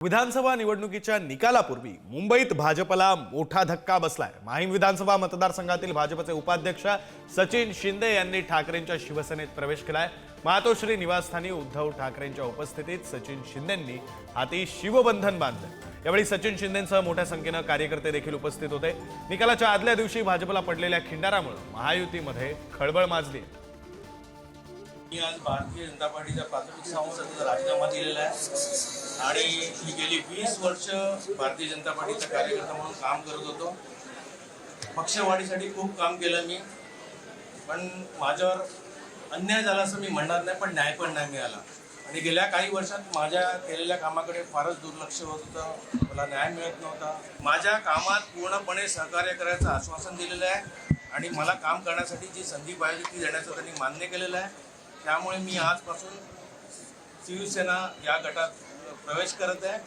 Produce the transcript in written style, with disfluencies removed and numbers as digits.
विधानसभा निवडणुकीच्या निकालापूर्वी मुंबईत भाजपला मोठा धक्का बसलाय। माहीम विधानसभा मतदारसंघातील भाजपचे उपाध्यक्ष सचिन शिंदे यांनी ठाकरेंच्या शिवसेनेत प्रवेश केलाय। मातोश्री निवासस्थानी उद्धव ठाकरेंच्या उपस्थितीत सचिन शिंदेंनी हाती शिवबंधन बांधले। यावेळी सचिन शिंदेंसह मोठ्या संख्येने कार्यकर्ते देखील उपस्थित होते। निकालाच्या आदल्या दिवशी भाजपला पडलेल्या खिंडारामुळे महायुतीमध्ये खळबळ माजली। मी आज भारतीय जनता पार्टीच्या प्राथमिक सभापतीचा राजीनामा दिलेला आहे आणि मी गेली 20 वर्ष भारतीय जनता पार्टीचा कार्यकर्ता म्हणून काम करत होतो। पक्षवाढीसाठी खूप काम केलं मी, पण माझ्यावर अन्याय झाला असं मी म्हणणार नाही, पण न्याय पण नाही मिळाला आणि गेल्या काही वर्षात माझ्या केलेल्या कामाकडे फारच दुर्लक्ष होत होतं, मला न्याय मिळत नव्हता। माझ्या कामात पूर्णपणे सहकार्य करायचं आश्वासन दिलेलं आहे आणि मला काम करण्यासाठी जी संधी पाहिजे ती देण्याचं त्यांनी मान्य केलेलं आहे। त्यामुळे मी आजपासून शिवसेना या गटात प्रवेश करत आहे।